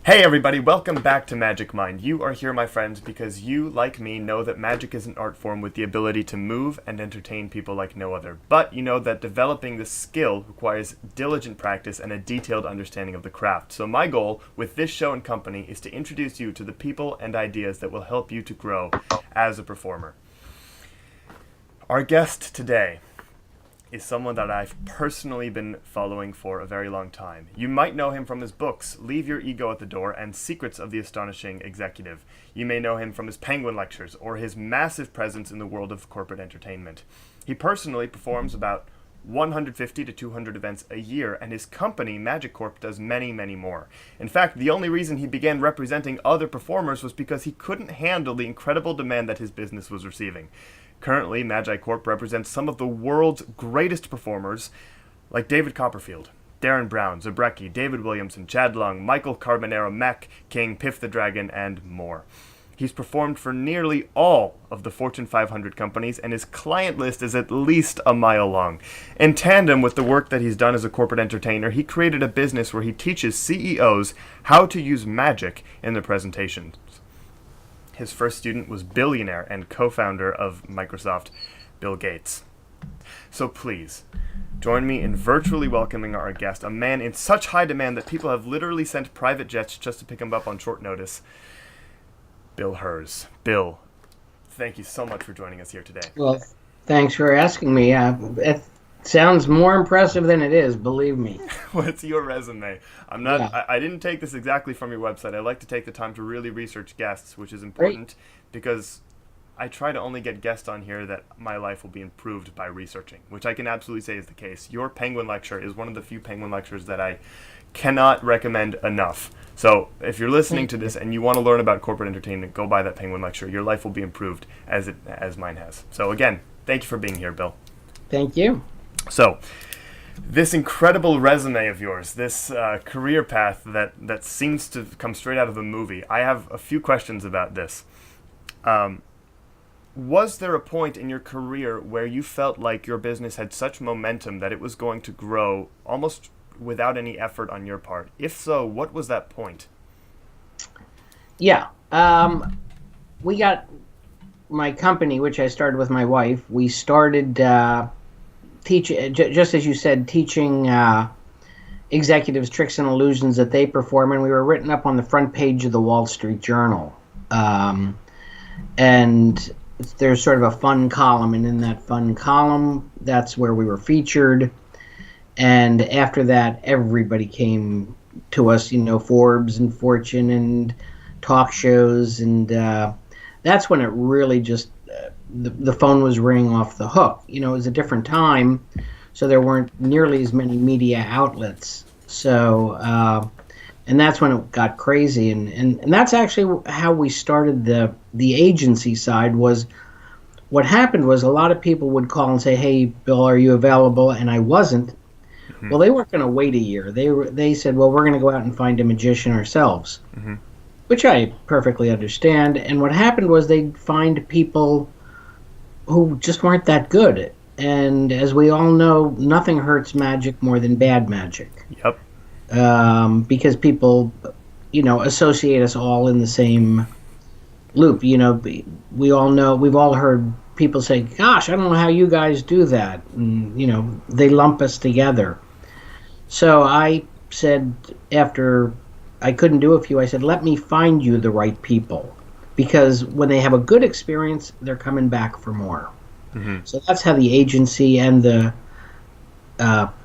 Hey everybody, welcome back to Magic Mind. You are here, my friends, because you, like me, know that magic is an art form with the ability to move and entertain people like no other. But you know that developing this skill requires diligent practice and a detailed understanding of the craft. So my goal with this show and company is to introduce you to the people and ideas that will help you to grow as a performer. Our guest today is someone that I've personally been following for a very long time. You might know him from his books, Leave Your Ego at the Door and Secrets of the Astonishing Executive. You may know him from his Penguin lectures or his massive presence in the world of corporate entertainment. He personally performs about 150 to 200 events a year, and his company, MagiCorp, does many, many more. In fact, the only reason he began representing other performers was because he couldn't handle the incredible demand that his business was receiving. Currently, MagiCorp represents some of the world's greatest performers, like David Copperfield, Darren Brown, Zabrecki, David Williamson, Chad Lung, Michael Carbonero, Mac King, Piff the Dragon, and more. He's performed for nearly all of the Fortune 500 companies, and his client list is at least a mile long. In tandem with the work that he's done as a corporate entertainer, he created a business where he teaches CEOs how to use magic in their presentations. His first student was billionaire and co-founder of Microsoft, Bill Gates. So please, join me in virtually welcoming our guest, a man in such high demand that people have literally sent private jets just to pick him up on short notice, Bill Herz. Bill, thank you so much for joining us here today. Well, thanks for asking me. It sounds more impressive than it is, believe me. What's your resume? I didn't take this exactly from your website. I like to take the time to really research guests, which is important because I try to only get guests on here that my life will be improved by researching, which I can absolutely say is the case. Your Penguin lecture is one of the few Penguin lectures that I cannot recommend enough. So if you're listening to this and you want to learn about corporate entertainment, go buy that Penguin lecture. Your life will be improved as mine has. So again, thank you for being here, Bill. Thank you. So, this incredible resume of yours, this career path that seems to come straight out of a movie, I have a few questions about this. Was there a point in your career where you felt like your business had such momentum that it was going to grow almost without any effort on your part? If so, what was that point? Yeah. We got my company, which I started with my wife. We started just as you said, teaching executives tricks and illusions that they perform, and we were written up on the front page of the Wall Street Journal. And there's sort of a fun column, and in that fun column, that's where we were featured. And after that, everybody came to us, Forbes and Fortune and talk shows, and that's when it really just the phone was ringing off the hook. It was a different time, so there weren't nearly as many media outlets. So, and that's when it got crazy. And that's actually how we started the agency side. Was what happened was a lot of people would call and say, "Hey, Bill, are you available?" And I wasn't. Mm-hmm. Well, they weren't going to wait a year. They said, "Well, we're going to go out and find a magician ourselves," mm-hmm. which I perfectly understand. And what happened was they'd find people who just weren't that good. And as we all know, nothing hurts magic more than bad magic. Yep. Because people, associate us all in the same loop. We all know, we've all heard people say, "Gosh, I don't know how you guys do that." And, they lump us together. So I said, after I couldn't do a few, I said, "Let me find you the right people." Because when they have a good experience, they're coming back for more. Mm-hmm. So that's how the agency and the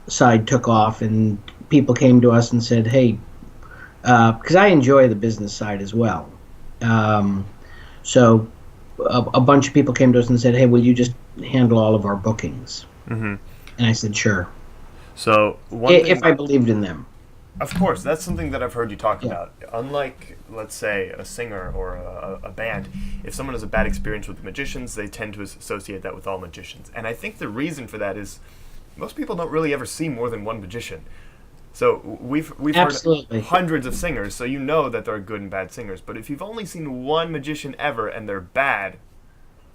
side took off, and people came to us and said, "Hey," because I enjoy the business side as well. So a bunch of people came to us and said, "Hey, will you just handle all of our bookings?" Mm-hmm. And I said, "Sure." So if I believed in them. Of course, that's something that I've heard you talk about. Unlike, let's say, a singer or a band, if someone has a bad experience with magicians, they tend to associate that with all magicians. And I think the reason for that is most people don't really ever see more than one magician. So we've heard hundreds of singers, so you know that there are good and bad singers. But if you've only seen one magician ever and they're bad,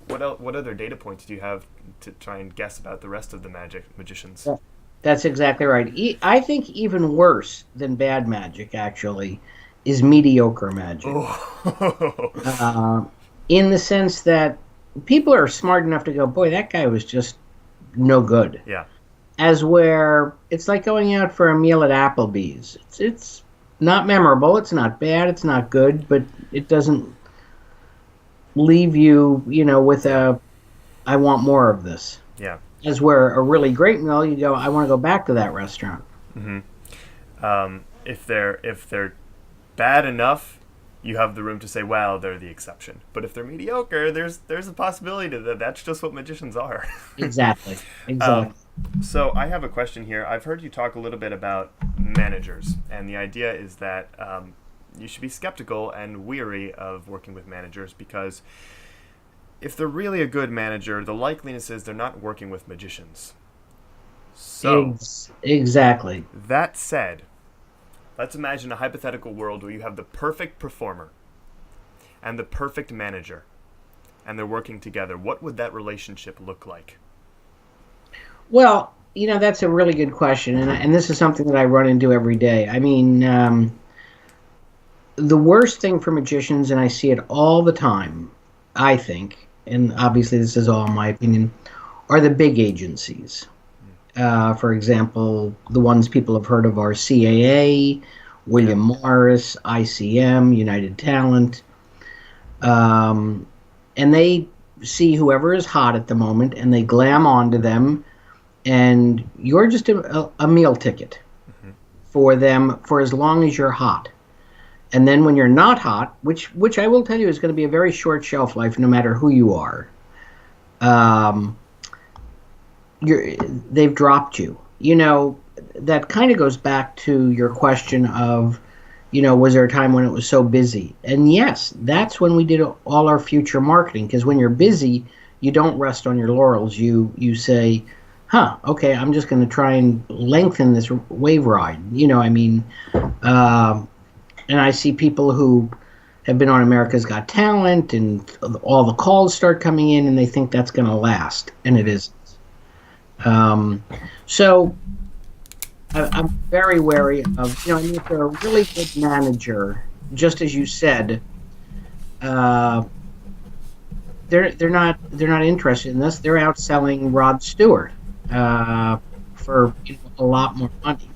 what other data points do you have to try and guess about the rest of the magicians? That's exactly right. I think even worse than bad magic, actually, is mediocre magic. Oh. In the sense that people are smart enough to go, boy, that guy was just no good. Yeah. As where it's like going out for a meal at Applebee's. It's not memorable. It's not bad. It's not good, but it doesn't leave you, with I want more of this. Yeah. As where a really great meal, you go, I want to go back to that restaurant. If they're bad enough, you have the room to say, well, they're the exception. But if they're mediocre, there's a possibility that that's just what magicians are. Exactly. So I have a question here. I've heard you talk a little bit about managers, and the idea is that you should be skeptical and weary of working with managers because if they're really a good manager, the likeliness is they're not working with magicians. So, exactly. That said, let's imagine a hypothetical world where you have the perfect performer and the perfect manager, and they're working together. What would that relationship look like? Well, that's a really good question, and this is something that I run into every day. I mean, the worst thing for magicians, and I see it all the time, I think, and obviously this is all my opinion, are the big agencies. For example, the ones people have heard of are CAA, William Morris, ICM, United Talent. And they see whoever is hot at the moment and they glam onto them, and you're just a meal ticket for them for as long as you're hot. And then when you're not hot, which I will tell you is going to be a very short shelf life no matter who you are, they've dropped you. That kind of goes back to your question of, was there a time when it was so busy? And yes, that's when we did all our future marketing, because when you're busy, you don't rest on your laurels. You say, okay, I'm just going to try and lengthen this wave ride. And I see people who have been on America's Got Talent, and all the calls start coming in, and they think that's going to last, and it isn't. So I'm very wary of, if they're a really good manager, just as you said, they're not interested in this. They're out selling Rod Stewart for a lot more money,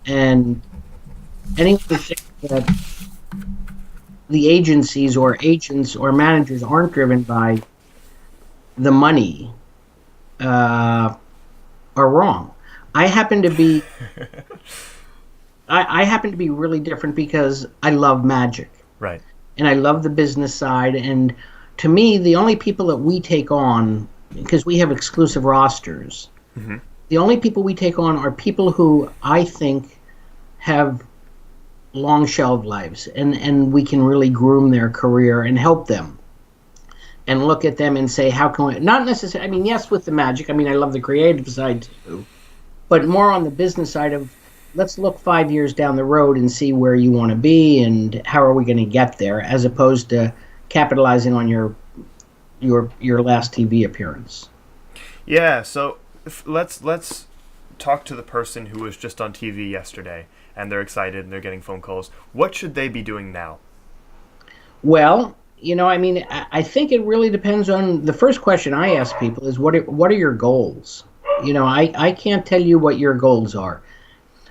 and anyone who thinks that the agencies or agents or managers aren't driven by the money are wrong. I happen to be I happen to be really different because I love magic. Right. And I love the business side, and to me the only people that we take on, because we have exclusive rosters, the only people we take on are people who I think have long shelf lives, and we can really groom their career and help them and look at them and say, how can we, not necessarily, I mean, yes, with the magic, I love the creative side too, but more on the business side of, let's look 5 years down the road and see where you want to be and how are we going to get there, as opposed to capitalizing on your last TV appearance. Yeah, so let's talk to the person who was just on TV yesterday and they're excited and they're getting phone calls. What should they be doing now? Well, I think it really depends on, the first question I ask people is, what are your goals? I can't tell you what your goals are.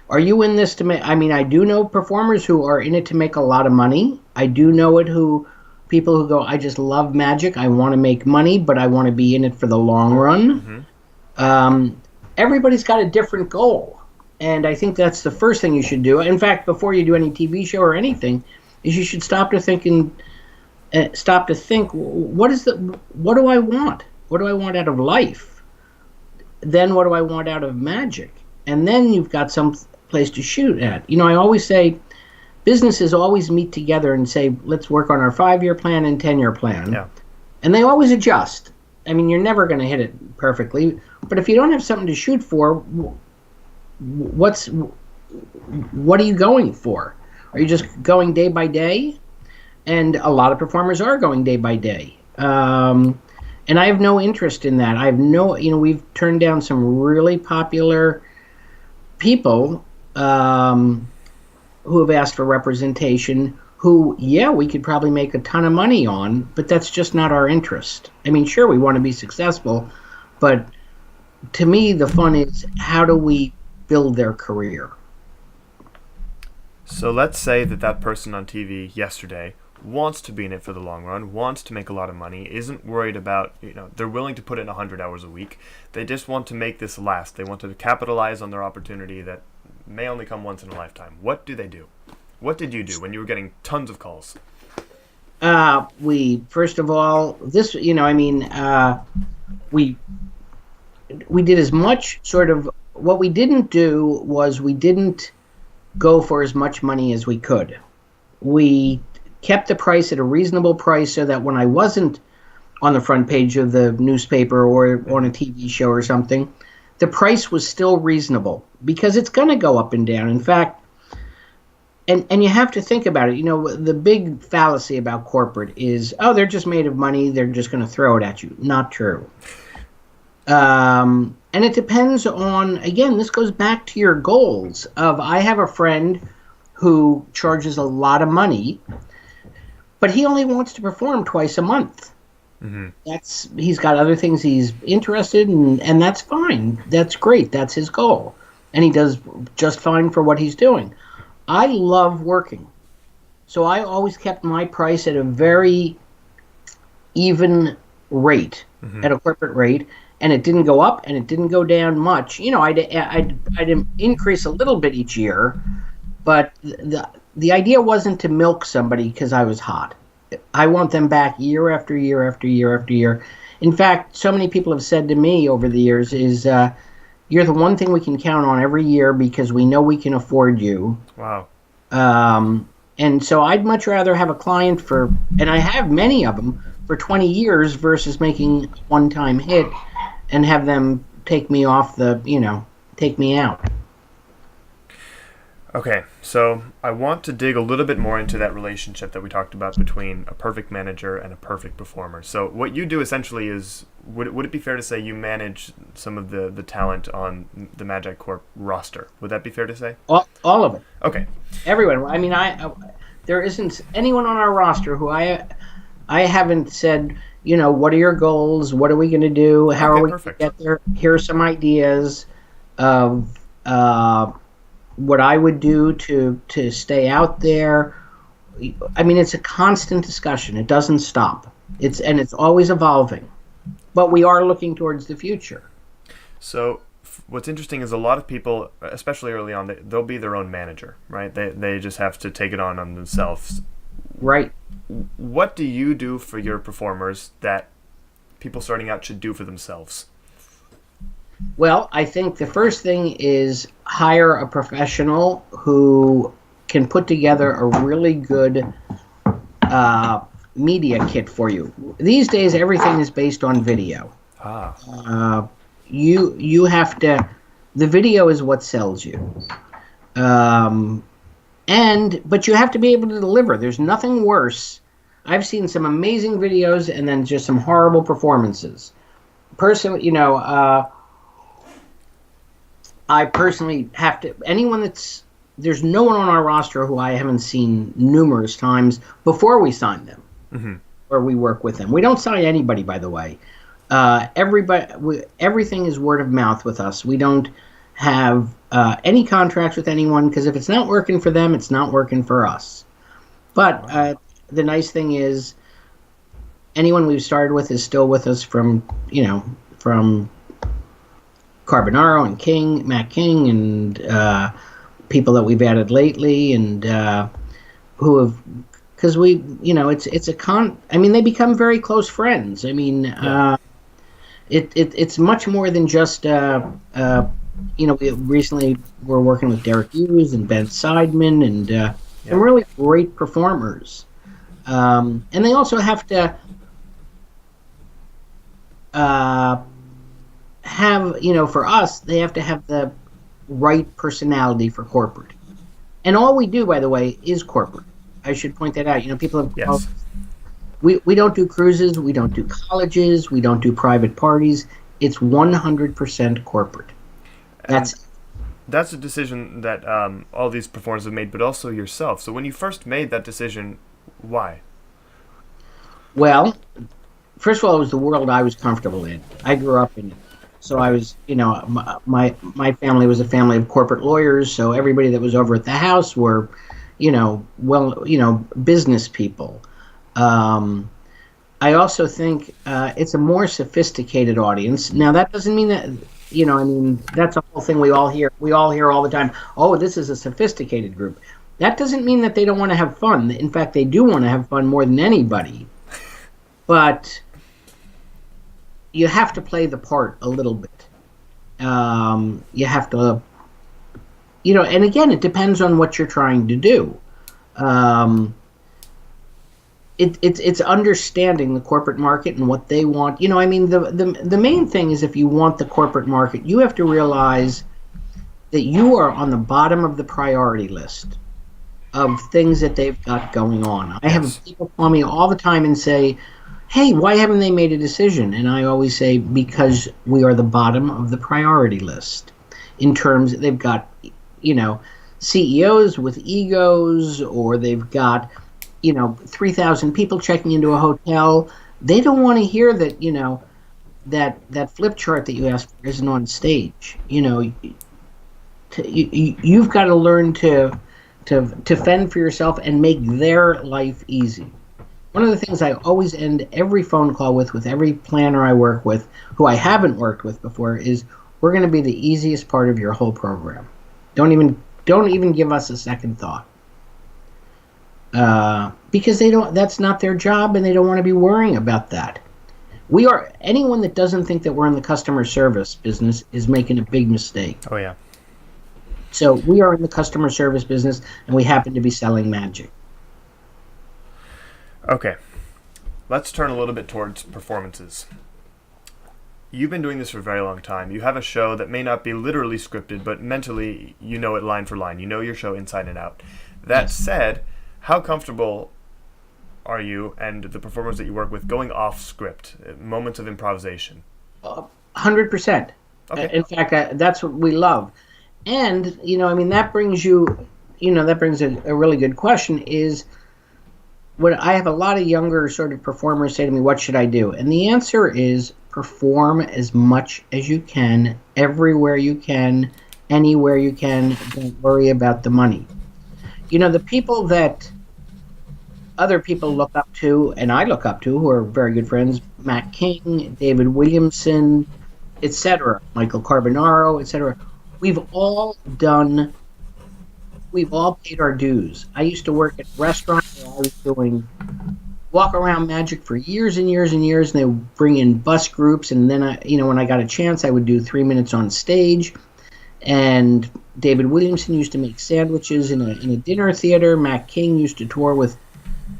Are you in this to make, I do know performers who are in it to make a lot of money. I do know people who go, I just love magic. I want to make money, but I want to be in it for the long run. Everybody's got a different goal. And I think that's the first thing you should do. In fact, before you do any TV show or anything, is you should stop to think, what do I want? What do I want out of life? Then what do I want out of magic? And then you've got some place to shoot at. I always say businesses always meet together and say, let's work on our 5-year plan and 10-year plan. Yeah. And they always adjust. You're never going to hit it perfectly. But if you don't have something to shoot for, what are you going for? Are you just going day by day? And a lot of performers are going day by day. And I have no interest in that. I have no, we've turned down some really popular people who have asked for representation who, yeah, we could probably make a ton of money on, but that's just not our interest. I mean, sure, we want to be successful, but to me, the fun is how do we build their career? So let's say that person on TV yesterday wants to be in it for the long run, wants to make a lot of money, isn't worried about, they're willing to put in 100 hours a week. They just want to make this last. They want to capitalize on their opportunity that may only come once in a lifetime. What do they do? What did you do when you were getting tons of calls? We first of all, we did as much sort of. What we didn't do was we didn't go for as much money as we could. We kept the price at a reasonable price so that when I wasn't on the front page of the newspaper or on a TV show or something, the price was still reasonable because it's going to go up and down. In fact, and you have to think about it. The big fallacy about corporate is, oh, they're just made of money. They're just going to throw it at you. Not true. And it depends on, again, this goes back to your goals of, I have a friend who charges a lot of money, but he only wants to perform twice a month. Mm-hmm. He's got other things he's interested in, and that's fine. That's great. That's his goal. And he does just fine for what he's doing. I love working. So I always kept my price at a very even rate, at a corporate rate, and it didn't go up and it didn't go down much. I'd increase a little bit each year, but the idea wasn't to milk somebody because I was hot. I want them back year after year after year after year. In fact, so many people have said to me over the years is, you're the one thing we can count on every year because we know we can afford you. Wow. And so I'd much rather have a client and I have many of them, for 20 years versus making a one-time hit and have them take me off take me out. Okay, so I want to dig a little bit more into that relationship that we talked about between a perfect manager and a perfect performer. So what you do essentially is, would it be fair to say you manage some of the talent on the MagiCorp roster? Would that be fair to say? All of it. Okay. Everyone. I mean, there isn't anyone on our roster who I haven't said, what are your goals? What are we going to do? How are we going to get there? Here are some ideas of what I would do to stay out there. I mean, it's a constant discussion. It doesn't stop. It's always evolving. But we are looking towards the future. So what's interesting is a lot of people, especially early on, they'll be their own manager, right? They just have to take it on themselves. Right. What do you do for your performers that people starting out should do for themselves? Well, I think the first thing is hire a professional who can put together a really good media kit for you. These days, everything is based on video. You have to. The video is what sells you. But you have to be able to deliver. There's nothing worse. I've seen some amazing videos and then just some horrible performances. Personally, I personally have to. There's no one on our roster who I haven't seen numerous times before we sign them, or we work with them. We don't sign anybody, by the way. Everything is word of mouth with us. We don't have any contracts with anyone because if it's not working for them, it's not working for us. But the nice thing is, anyone we've started with is still with us from Carbonaro and Matt King, and people that we've added lately, and who have, because they become very close friends. I mean, it's much more than just we recently were working with Derek Hughes and Ben Seidman and some really great performers, and they also have to for us, they have to have the right personality for corporate. And all we do, by the way, is corporate. I should point that out. People have we don't do cruises, we don't do colleges, we don't do private parties. It's 100% corporate. That's That's a decision that all these performers have made, but also yourself. So when you first made that decision, why? Well, first of all, it was the world I was comfortable in. I grew up in it. So I Okay. was, my family was a family of corporate lawyers. So everybody that was over at the house were, business people. Um, I also think it's a more sophisticated audience. Now that doesn't mean that, that's a whole thing we all hear. We all hear all the time. Oh, this is a sophisticated group. That doesn't mean that they don't want to have fun. In fact, they do want to have fun more than anybody. But you have to play the part a little bit. You have to, and again, it depends on what you're trying to do. Um, it's understanding the corporate market and what they want. The main thing is if you want the corporate market, you have to realize that you are on the bottom of the priority list of things that they've got going on. I have Yes. people call me all the time and say, hey, why haven't they made a decision? And I always say, because we are the bottom of the priority list. In terms, they've got, CEOs with egos, or they've got, 3,000 people checking into a hotel. They don't want to hear that, that flip chart that you asked for isn't on stage. You've got to learn to fend for yourself and make their life easy. One of the things I always end every phone call with every planner I work with, who I haven't worked with before, is we're going to be the easiest part of your whole program. Don't even give us a second thought, because they don't. That's not their job, and they don't want to be worrying about that. We are anyone that doesn't think that we're in the customer service business is making a big mistake. Oh yeah. So we are in the customer service business, and we happen to be selling magic. Okay. Let's turn a little bit towards performances. You've been doing this for a very long time. You have a show that may not be literally scripted, but mentally you know it line for line. You know your show inside and out. That Yes. said, how comfortable are you and the performers that you work with going off script, moments of improvisation? 100%. Okay. In fact, that's what we love. And, that brings that brings a really good question is when I have a lot of younger sort of performers say to me, what should I do? And the answer is perform as much as you can, everywhere you can, anywhere you can. Don't worry about the money. The people that other people look up to, and I look up to, who are very good friends, Matt King, David Williamson, etc., Michael Carbonaro, etc. We've all paid our dues. I used to work at a restaurant where I was doing walk around magic for years and years and years, and they would bring in bus groups, and then when I got a chance, I would do 3 minutes on stage. And David Williamson used to make sandwiches in a dinner theater. Matt King used to tour with,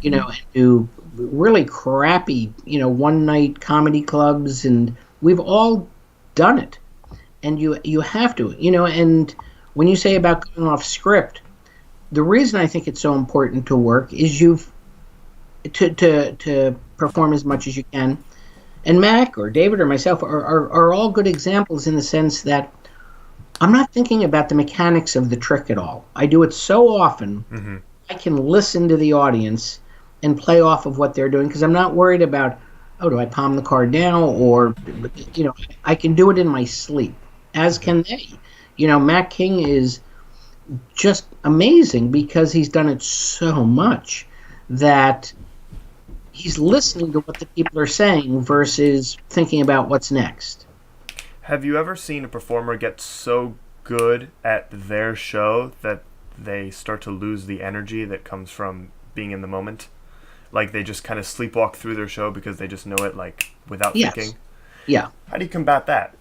and do really crappy, one night comedy clubs, and we've all done it. And you have to, and when you say about going off script, the reason I think it's so important to work is to perform as much as you can. And Mac or David or myself are all good examples in the sense that I'm not thinking about the mechanics of the trick at all. I do it so often, I can listen to the audience and play off of what they're doing because I'm not worried about, oh, do I palm the card now? Or, I can do it in my sleep, as can they. Matt King is just amazing because he's done it so much that he's listening to what the people are saying versus thinking about what's next. Have you ever seen a performer get so good at their show that they start to lose the energy that comes from being in the moment? Like they just kind of sleepwalk through their show because they just know it like without Yes. thinking? Yeah. How do you combat that?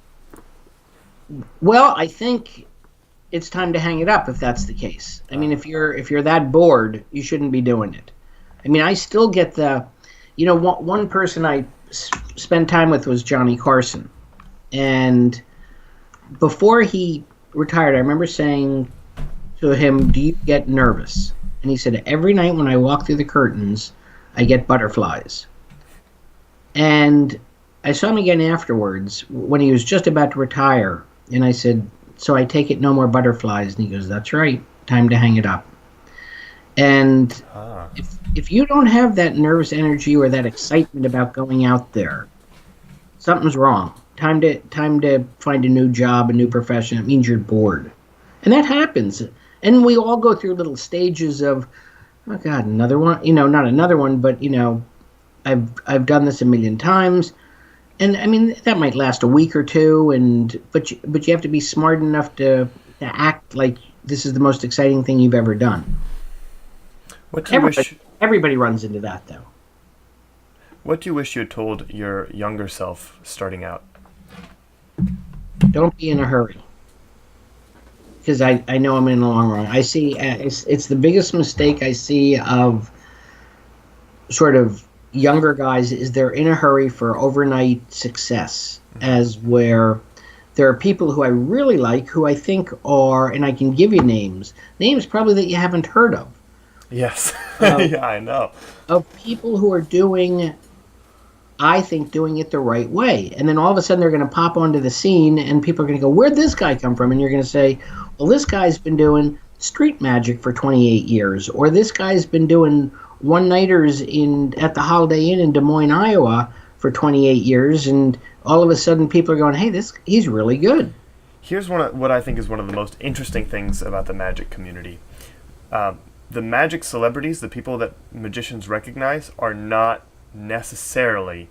Well, I think it's time to hang it up if that's the case. I mean, if you're that bored, you shouldn't be doing it. I mean, I still get one person I spent time with was Johnny Carson. And before he retired, I remember saying to him, do you get nervous? And he said, every night when I walk through the curtains, I get butterflies. And I saw him again afterwards when he was just about to retire. And I said, so I take it no more butterflies. And he goes, that's right, time to hang it up. And if you don't have that nervous energy or that excitement about going out there, something's wrong. Time to find a new job, a new profession. It means you're bored. And that happens. And we all go through little stages of, oh God, another one. Not another one, but I've done this a million times. And I mean, that might last a week or two, but you have to be smart enough to act like this is the most exciting thing you've ever done. What do you wish? Everybody runs into that, though. What do you wish you had told your younger self starting out? Don't be in a hurry. Because I know I'm in the long run. I see it's the biggest mistake I see of sort of younger guys is they're in a hurry for overnight success, as where there are people who I really like who I think are, and I can give you names probably that you haven't heard of. Yes. Yeah, I know. Of people who are doing it the right way. And then all of a sudden they're going to pop onto the scene and people are going to go, where'd this guy come from? And you're going to say, well, this guy's been doing street magic for 28 years. Or this guy's been doing one-nighters at the Holiday Inn in Des Moines, Iowa for 28 years. And all of a sudden people are going, hey, he's really good. Here's what I think is one of the most interesting things about the magic community. The magic celebrities, the people that magicians recognize, are not necessarily,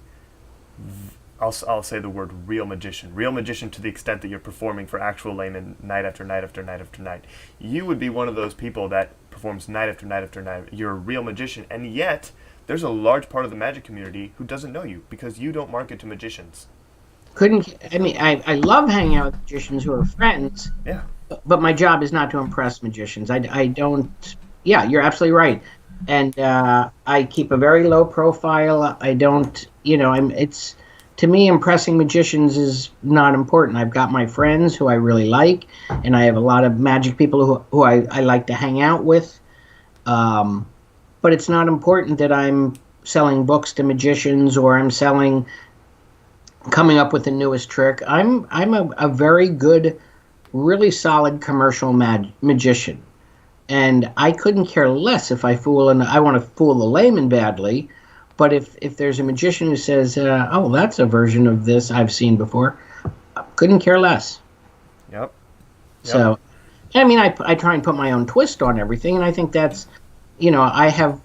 I'll say the word real magician. Real magician to the extent that you're performing for actual laymen night after night after night after night. You would be one of those people that performs night after night after night. You're a real magician, and yet there's a large part of the magic community who doesn't know you because you don't market to magicians. I love hanging out with magicians who are friends. Yeah. But my job is not to impress magicians. I don't. Yeah, you're absolutely right. And I keep a very low profile. I don't, it's, to me, impressing magicians is not important. I've got my friends who I really like, and I have a lot of magic people who I like to hang out with. But it's not important that I'm selling books to magicians or I'm coming up with the newest trick. I'm a very good, really solid commercial magician. And I couldn't care less if I want to fool the layman badly, but if there's a magician who says, oh, that's a version of this I've seen before, I couldn't care less. Yep. So, I try and put my own twist on everything, and I think that's, I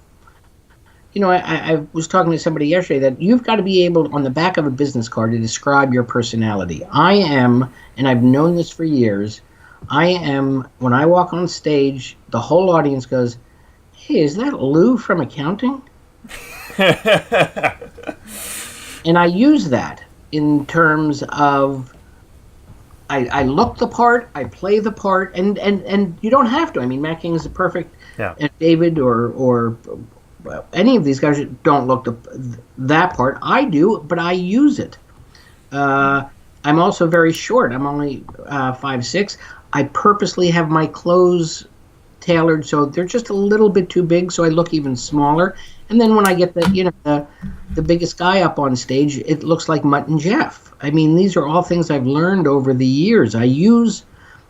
was talking to somebody yesterday that you've got to be able, on the back of a business card, to describe your personality. I am, and I've known this for years, when I walk on stage, the whole audience goes, hey, is that Lou from accounting? And I use that in terms of, I look the part, I play the part, and you don't have to. I mean, Matt King is the perfect, and David or any of these guys don't look that part. I do, but I use it. I'm also very short. I'm only 5'6". I purposely have my clothes tailored so they're just a little bit too big, so I look even smaller. And then when I get the biggest guy up on stage, it looks like Mutt and Jeff. I mean, these are all things I've learned over the years. I use,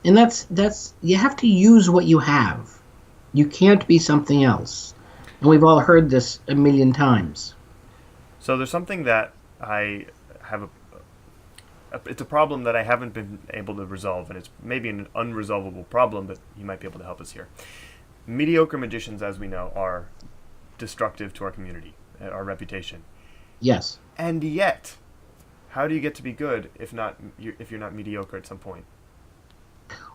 and that's you have to use what you have. You can't be something else. And we've all heard this a million times. So there's something that I have it's a problem that I haven't been able to resolve, and it's maybe an unresolvable problem, but you might be able to help us here. Mediocre magicians, as we know, are destructive to our community, our reputation. Yes. And yet, how do you get to be good if you're not mediocre at some point?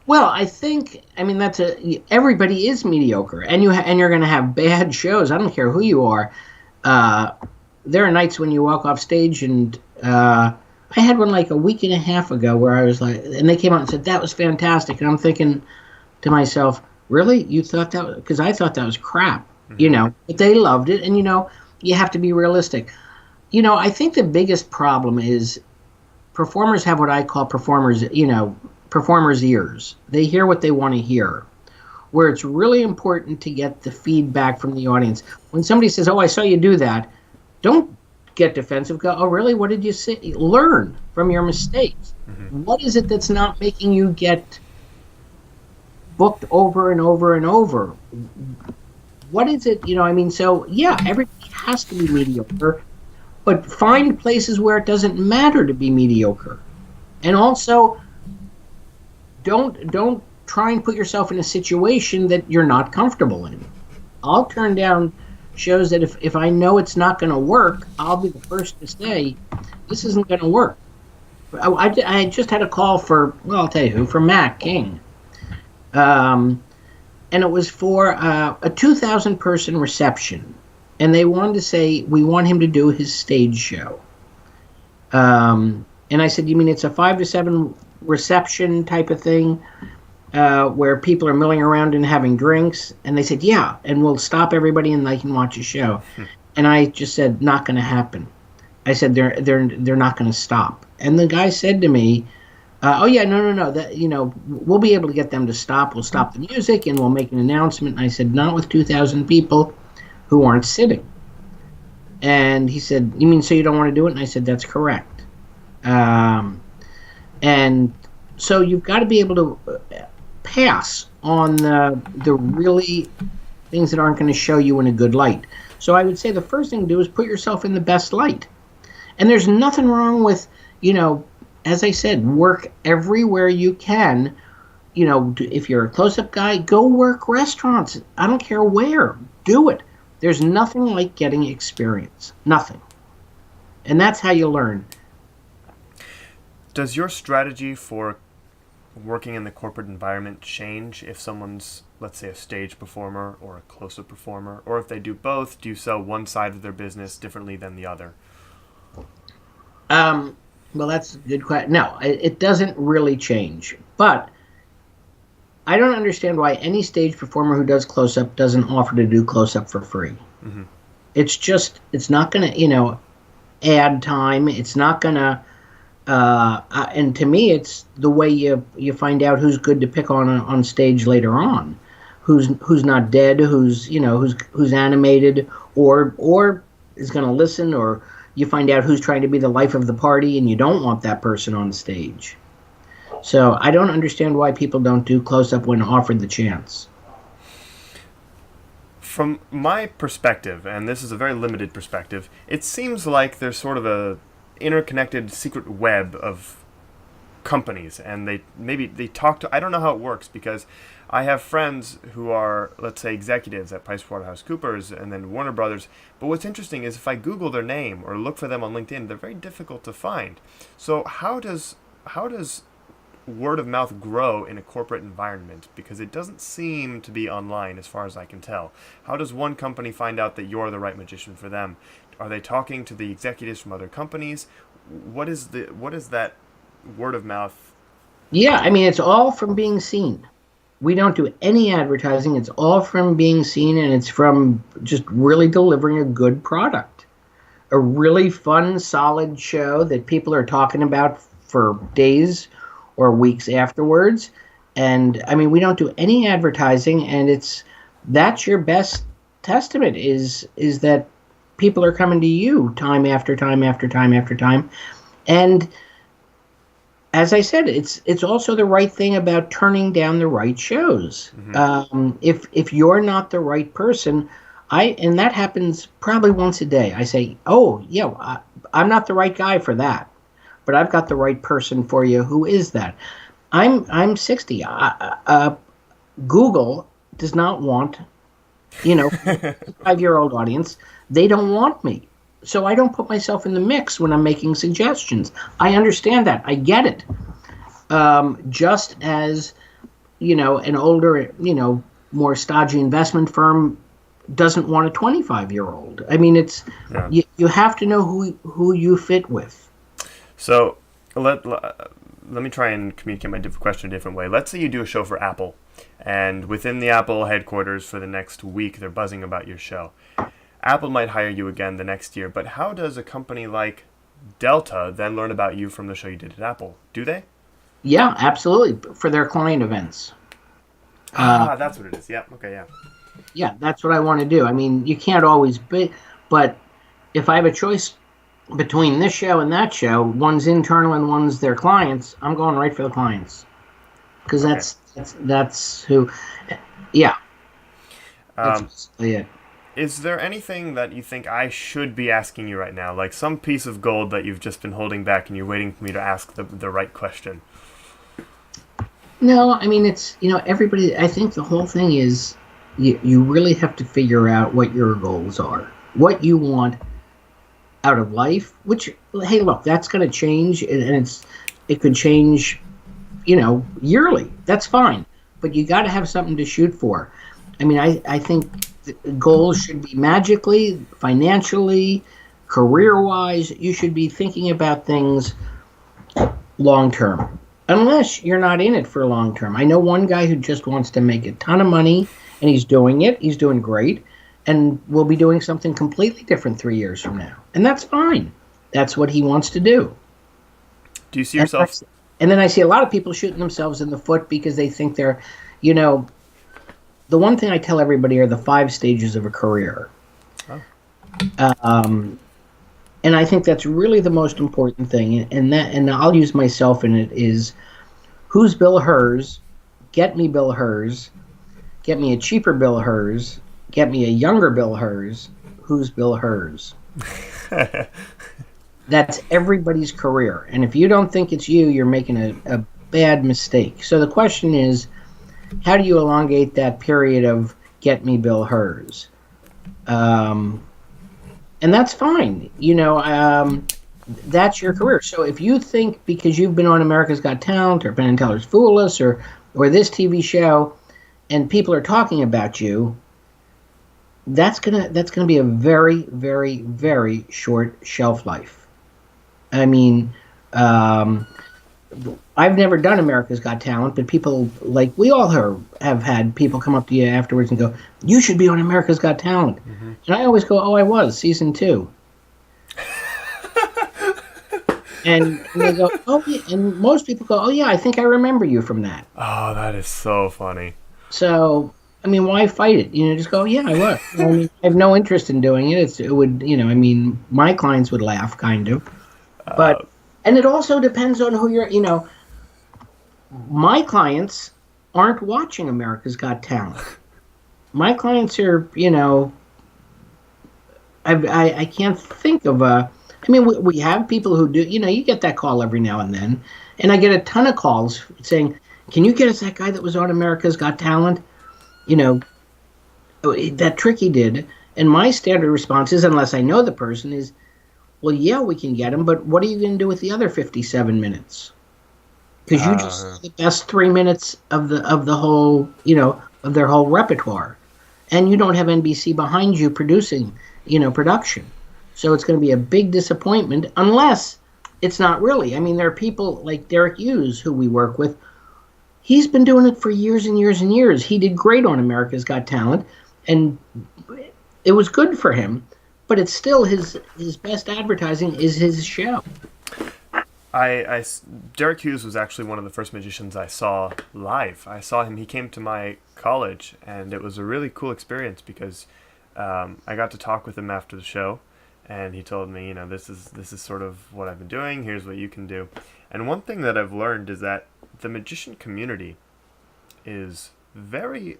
Well, everybody is mediocre, and you're going to have bad shows. I don't care who you are. There are nights when you walk off stage and. I had one like a week and a half ago where I was like, and they came out and said, that was fantastic. And I'm thinking to myself, really? You thought that? Because I thought that was crap, but they loved it. And, you have to be realistic. I think the biggest problem is performers have what I call performers' ears. They hear what they want to hear, where it's really important to get the feedback from the audience. When somebody says, oh, I saw you do that, don't get defensive. Go, oh, really? What did you say? Learn from your mistakes. Mm-hmm. What is it that's not making you get booked over and over and over. What is it? So yeah, everybody has to be mediocre, but find places where it doesn't matter to be mediocre. And also, don't try and put yourself in a situation that you're not comfortable in. I'll turn down shows that if I know it's not going to work, I'll be the first to say, this isn't going to work. I just had a call I'll tell you who, for Matt King. And it was for a 2,000 person reception. And they wanted to say, we want him to do his stage show. And I said, you mean it's a 5 to 7 reception type of thing where people are milling around and having drinks? And they said, yeah, and we'll stop everybody and they can watch a show. And I just said, not going to happen. I said, they're not going to stop. And the guy said to me, oh yeah, no, that, we'll be able to get them to stop. We'll stop the music and we'll make an announcement. And I said, not with 2,000 people who aren't sitting. And he said, you mean so you don't want to do it? And I said, that's correct. And so you've got to be able to pass on the really things that aren't going to show you in a good light. So I would say the first thing to do is put yourself in the best light. And there's nothing wrong with, as I said, work everywhere you can. If you're a close-up guy, go work restaurants. I don't care where. Do it. There's nothing like getting experience. Nothing. And that's how you learn. Does your strategy for working in the corporate environment change if someone's, let's say, a stage performer or a close-up performer? Or if they do both, do you sell one side of their business differently than the other? Well, that's a good question. No, it doesn't really change. But I don't understand why any stage performer who does close-up doesn't offer to do close-up for free. Mm-hmm. It's not going to, add time. It's not going to, and to me, it's the way you find out who's good to pick on stage later on, who's not dead, who's animated, or is going to listen, or you find out who's trying to be the life of the party, and you don't want that person on stage. So I don't understand why people don't do close-up when offered the chance. From my perspective, and this is a very limited perspective, it seems like there's sort of a interconnected secret web of companies, and they talk to, I don't know how it works, because I have friends who are, let's say, executives at PricewaterhouseCoopers and then Warner Brothers, but what's interesting is if I Google their name or look for them on LinkedIn, they're very difficult to find. So how does word of mouth grow in a corporate environment? Because it doesn't seem to be online as far as I can tell. How does one company find out that you're the right magician for them? Are they talking to the executives from other companies? What is that word of mouth? Yeah, it's all from being seen. We don't do any advertising. It's all from being seen, and it's from just really delivering a good product. A really fun, solid show that people are talking about for days or weeks afterwards. And, we don't do any advertising, and that's your best testament is that people are coming to you time after time after time after time. And as I said, it's also the right thing about turning down the right shows. Mm-hmm. If you're not the right person, and that happens probably once a day. I say, oh yeah, I'm not the right guy for that, but I've got the right person for you. Who is that? I'm 60. Google does not want, 5-year-old audience. They don't want me. So I don't put myself in the mix when I'm making suggestions. I understand that. I get it. Just as, an older, more stodgy investment firm doesn't want a 25-year-old. You have to know who you fit with. So let me try and communicate my question a different way. Let's say you do a show for Apple, and within the Apple headquarters for the next week, they're buzzing about your show. Apple might hire you again the next year, but how does a company like Delta then learn about you from the show you did at Apple? Do they? Yeah, absolutely. For their client events. That's what it is. Yeah. Okay. Yeah. Yeah, that's what I want to do. You can't always be, but if I have a choice between this show and that show, one's internal and one's their clients, I'm going right for the clients. Because That's who. Yeah, that's Um, basically it. is there anything that you think I should be asking you right now? Like some piece of gold that you've just been holding back and you're waiting for me to ask the right question? No, I mean it's everybody. I think the whole thing is you really have to figure out what your goals are, what you want out of life. Which hey, look, that's going to change, and it could change, yearly. That's fine, but you got to have something to shoot for. I mean, I think goals should be magically, financially, career wise. You should be thinking about things long term, unless you're not in it for long term. I know one guy who just wants to make a ton of money, and he's doing it. He's doing great, and will be doing something completely different 3 years from now, and that's fine. That's what he wants to do. Do you see And yourself? and then I see a lot of people shooting themselves in the foot because they think they're, you know, the one thing I tell everybody are the 5 stages of a career. Oh. Um, and I think that's really the most important thing. And I'll use myself in it is who's Bill Herz? Get me Bill Herz. Get me a cheaper Bill Herz. Get me a younger Bill Herz. Who's Bill Herz? That's everybody's career. And if you don't think it's you, you're making a bad mistake. So the question is, how do you elongate that period of get me Bill Herz? And that's fine. That's your career. So if you think because you've been on America's Got Talent or Penn and Teller's Fool Us or this TV show and people are talking about you, that's gonna be a very, very, very short shelf life. I mean, I've never done America's Got Talent, but people like we all have had people come up to you afterwards and go, "You should be on America's Got Talent," and I always go, "Oh, I was season 2." And they go, "Oh," yeah. And most people go, "Oh, yeah, I think I remember you from that." Oh, that is so funny. So, I mean, why fight it? Just go, "Yeah, I was." I mean, I have no interest in doing it. It would, I mean, my clients would laugh, kind of. But and it also depends on who you're. My clients aren't watching America's Got Talent. My clients are, I can't think of a. I mean, we have people who do. You get that call every now and then, and I get a ton of calls saying, "Can you get us that guy that was on America's Got Talent?" That trick he did. And my standard response is, unless I know the person, is, well, yeah, we can get him, but what are you going to do with the other 57 minutes? Because you just saw the best 3 minutes of the whole, of their whole repertoire, and you don't have NBC behind you producing, production. So it's going to be a big disappointment unless it's not really. I mean, there are people like Derek Hughes who we work with. He's been doing it for years and years and years. He did great on America's Got Talent, and it was good for him. But it's still his best advertising is his show. Derek Hughes was actually one of the first magicians I saw live. I saw him. He came to my college, and it was a really cool experience because I got to talk with him after the show, and he told me, this is sort of what I've been doing. Here's what you can do. And one thing that I've learned is that the magician community is very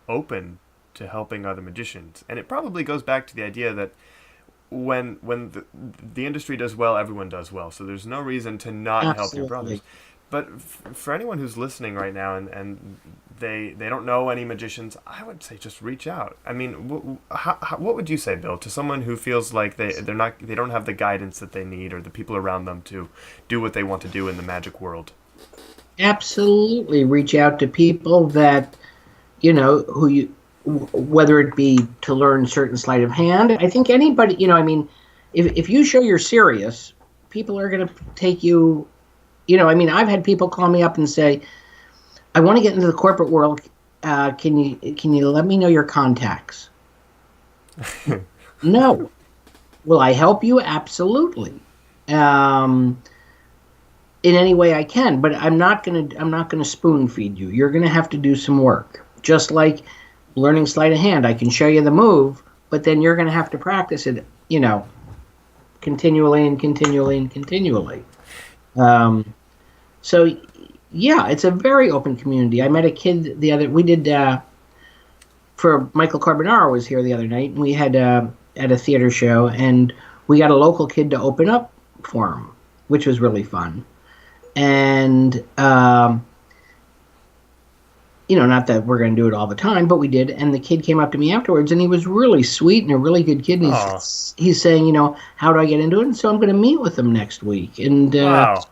open to helping other magicians, and it probably goes back to the idea that when the industry does well, everyone does well. So there's no reason to not help your brothers. But for anyone who's listening right now and they don't know any magicians, I would say just reach out. I mean, what would you say, Bill, to someone who feels like they don't have the guidance that they need or the people around them to do what they want to do in the magic world? Absolutely, reach out to people that who you. Whether it be to learn certain sleight of hand. I think anybody, if you show you're serious, people are going to take you, I've had people call me up and say, I want to get into the corporate world. Can you let me know your contacts? No. Will I help you? Absolutely. In any way I can, but I'm not going to spoon feed you. You're going to have to do some work. Just like learning sleight of hand, I can show you the move, but then you're going to have to practice it, continually and continually and continually. So, Yeah, it's a very open community. I met a kid we did, for Michael Carbonaro was here the other night, and we had at a theater show, and we got a local kid to open up for him, which was really fun. And not that we're going to do it all the time, but we did. And the kid came up to me afterwards, and he was really sweet and a really good kid. And he's saying, how do I get into it? And so I'm going to meet with him next week. And Wow.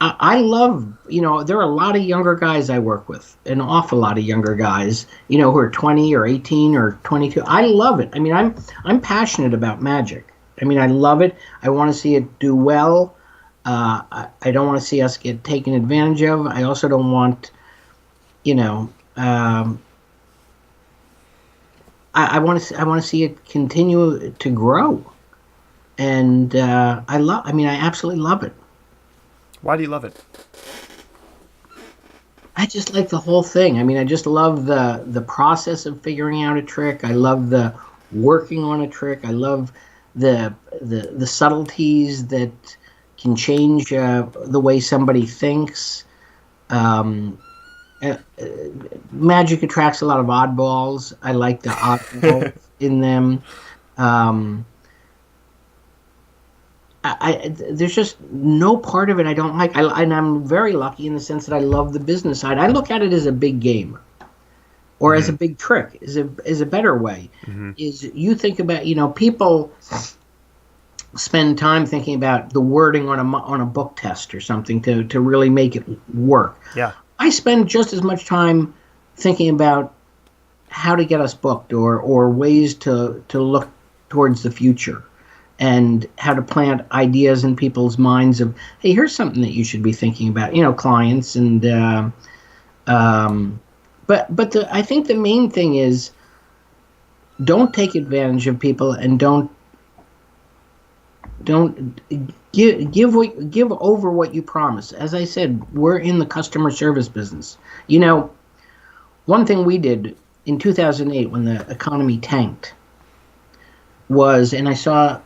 I love, there are a lot of younger guys I work with, an awful lot of younger guys, who are 20 or 18 or 22. I love it. I mean, I'm passionate about magic. I mean, I love it. I want to see it do well. I don't want to see us get taken advantage of. I also don't want, I want to see it continue to grow. And I absolutely love it. Why do you love it? I just like the whole thing. I mean, I just love the process of figuring out a trick. I love the working on a trick. I love the subtleties that can change the way somebody thinks. Magic attracts a lot of oddballs. I like the oddballs in them. There's just no part of it I don't like. And I'm very lucky in the sense that I love the business side. I look at it as a big game, or as a big trick. Is a better way. Is you think about people spend time thinking about the wording on a book test or something to really make it work. Yeah. I spend just as much time thinking about how to get us booked or ways to look towards the future. And how to plant ideas in people's minds of, hey, here's something that you should be thinking about, clients. And but I think the main thing is, don't take advantage of people, and don't give over what you promise. As I said, we're in the customer service business. One thing we did in 2008 when the economy tanked was, and I saw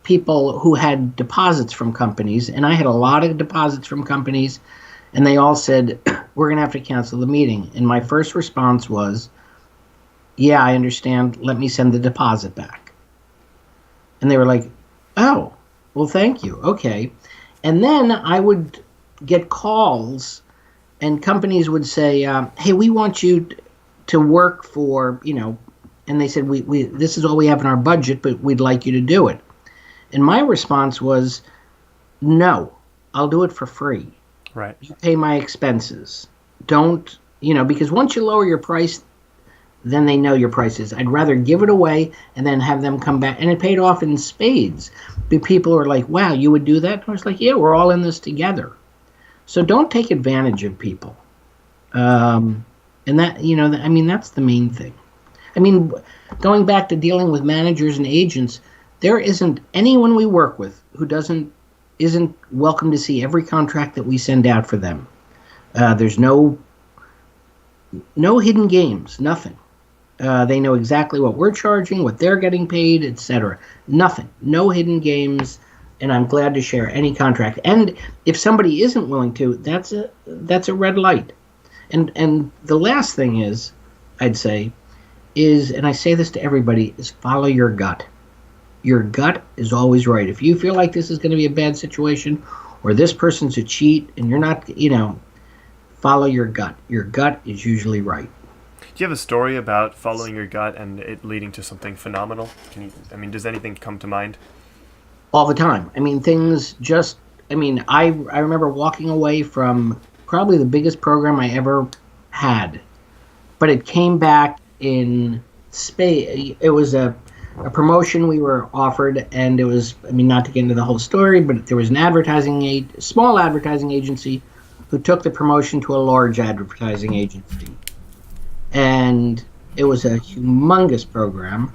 people who had deposits from companies, and I had a lot of deposits from companies, and they all said, we're going to have to cancel the meeting. And my first response was, yeah, I understand. Let me send the deposit back. And they were like, oh, well, thank you. Okay. And then I would get calls, and companies would say, hey, we want you to work for, and they said, we this is all we have in our budget, but we'd like you to do it. And my response was, no, I'll do it for free. Right. You pay my expenses. Don't, because once you lower your price, then they know your prices. I'd rather give it away and then have them come back. And it paid off in spades. But people are like, wow, you would do that? And I was like, yeah, we're all in this together. So don't take advantage of people. And that, that's the main thing. I mean, going back to dealing with managers and agents, there isn't anyone we work with who isn't welcome to see every contract that we send out for them. There's no hidden games, nothing. They know exactly what we're charging, what they're getting paid, etc. Nothing, no hidden games, and I'm glad to share any contract. And if somebody isn't willing to, that's a red light. And the last thing is, I'd say, and I say this to everybody, is follow your gut. Your gut is always right. If you feel like this is going to be a bad situation, or this person's a cheat, and you're not, follow your gut. Your gut is usually right. Do you have a story about following your gut and it leading to something phenomenal? Does anything come to mind? All the time. I remember walking away from probably the biggest program I ever had, but it came back in spades. It was a promotion we were offered, and it was, not to get into the whole story, but there was an small advertising agency who took the promotion to a large advertising agency. And it was a humongous program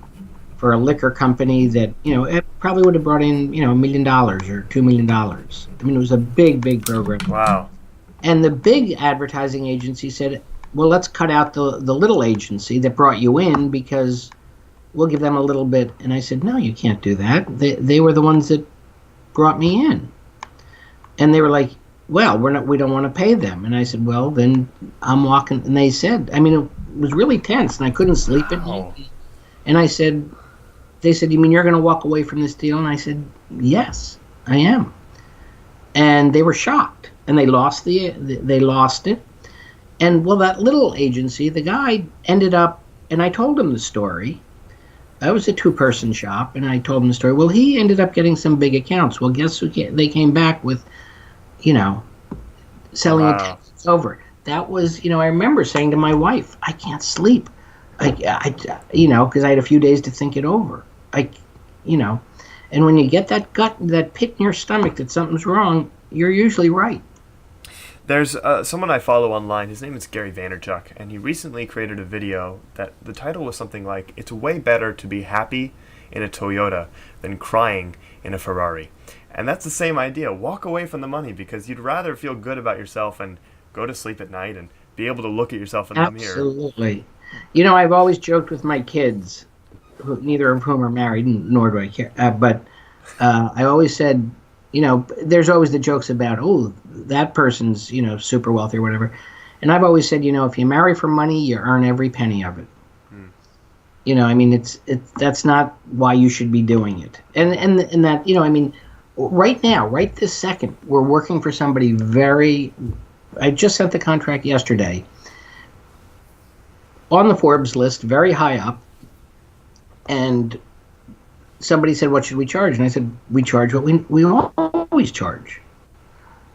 for a liquor company that, it probably would have brought in, $1 million or $2 million. It was a big, big program. Wow. And the big advertising agency said, well, let's cut out the little agency that brought you in, because we'll give them a little bit. And I said, no, you can't do that. They were the ones that brought me in. And they were like, well, we don't want to pay them. And I said, well, then I'm walking. And they said, I mean, it was really tense, and I couldn't sleep at night. Wow. And I said, they said, you mean you're going to walk away from this deal? And I said, yes, I am. And they were shocked, and they lost it. And well, that little agency, the guy ended up, and I told him the story. I was a two-person shop, and I told him the story. Well, he ended up getting some big accounts. Well, guess who they came back with, you know, selling Wow. it over. That was, I remember saying to my wife, I can't sleep. Because I had a few days to think it over. You know, and when you get that pit in your stomach that something's wrong, you're usually right. There's someone I follow online. His name is Gary Vaynerchuk, and he recently created a video that the title was something like, "It's way better to be happy in a Toyota than crying in a Ferrari." And that's the same idea. Walk away from the money because you'd rather feel good about yourself and go to sleep at night and be able to look at yourself in the mirror. Absolutely. I've always joked with my kids, neither of whom are married, nor do I care. But I always said, there's always the jokes about, oh, that person's, super wealthy or whatever. And I've always said, if you marry for money, you earn every penny of it. I mean, it's that's not why you should be doing it. And that, I mean, right now, right this second, we're working for somebody I just sent the contract yesterday, on the Forbes list, very high up, and somebody said, what should we charge? And I said, we charge what we always charge.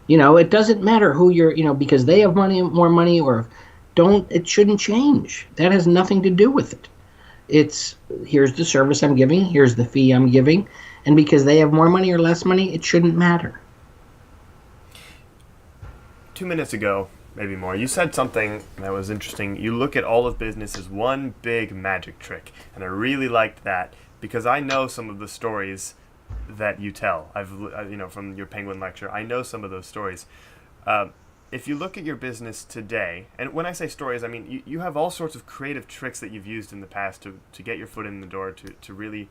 It doesn't matter who you're, because they have more money, or it shouldn't change. That has nothing to do with it. It's, here's the service I'm giving, here's the fee I'm giving, and because they have more money or less money, it shouldn't matter. 2 minutes ago, maybe more, you said something that was interesting. You look at all of business as one big magic trick, and I really liked that because I know some of the stories that you tell. From your Penguin lecture, I know some of those stories. If you look at your business today, and when I say stories, I mean you have all sorts of creative tricks that you've used in the past to get your foot in the door, to really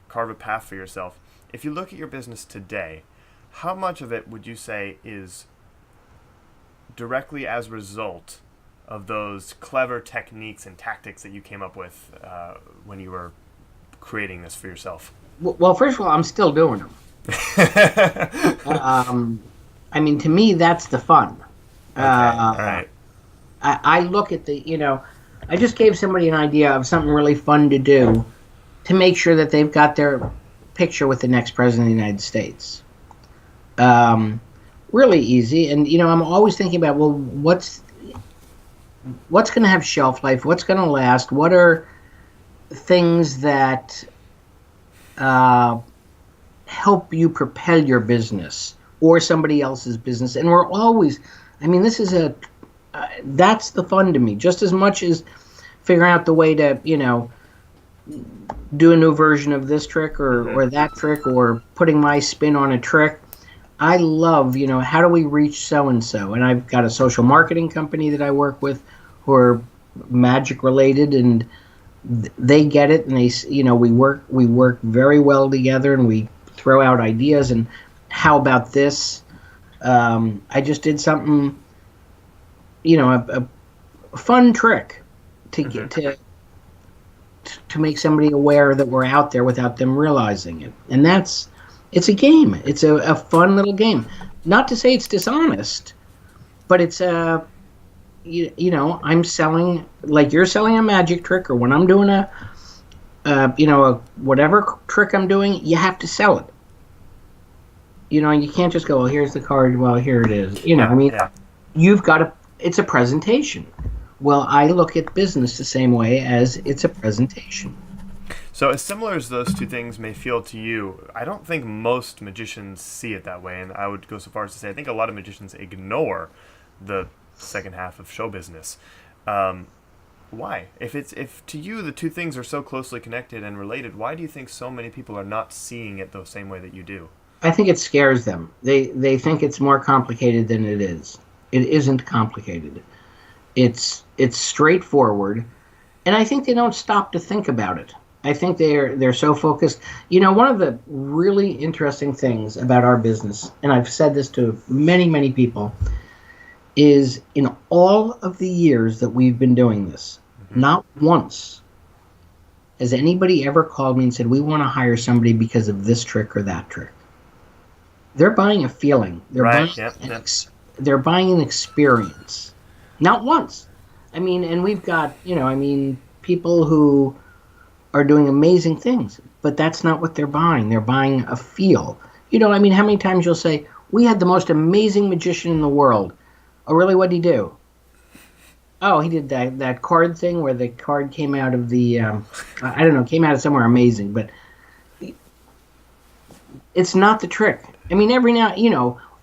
carve a path for yourself. If you look at your business today, how much of it would you say is directly as a result of those clever techniques and tactics that you came up with when you were creating this for yourself? Well, first of all, I'm still doing them. I mean, to me, that's the fun. Okay, all right. I look at I just gave somebody an idea of something really fun to do to make sure that they've got their picture with the next president of the United States. Really easy, and I'm always thinking about, well, what's going to have shelf life? What's going to last? What are things that help you propel your business or somebody else's business? And we're always, I mean, this is that's the fun to me, just as much as figuring out the way to, do a new version of this trick or that trick, or putting my spin on a trick. I love, how do we reach so-and-so? And I've got a social marketing company that I work with who are magic related, and they get it, and we work very well together, and we throw out ideas. And how about this? I just did something, a fun trick to get to make somebody aware that we're out there without them realizing it. And it's a game. It's a fun little game. Not to say it's dishonest, but it's I'm selling, like you're selling a magic trick, or when I'm doing a whatever trick I'm doing, you have to sell it. You can't just go, well, here's the card, well, here it is. You've got to, it's a presentation. Well, I look at business the same way, as it's a presentation. So as similar as those two things may feel to you, I don't think most magicians see it that way, and I would go so far as to say I think a lot of magicians ignore the second half of show business. Why? If to you the two things are so closely connected and related, why do you think so many people are not seeing it the same way that you do? I think it scares them. They think it's more complicated than it is. It isn't complicated. It's straightforward, and I think they don't stop to think about it. I think they're so focused. You know, one of the really interesting things about our business, and I've said this to many, many people, is in all of the years that we've been doing this, not once has anybody ever called me and said, we want to hire somebody because of this trick or that trick. They're buying a feeling. They're buying an experience. Not once. I mean, and we've got, people who are doing amazing things, but that's not what they're buying. They're buying a feel. How many times you'll say, we had the most amazing magician in the world. Oh, really? What'd he do? Oh, he did that card thing where the card came out of the, came out of somewhere amazing, but it's not the trick. I mean, every now,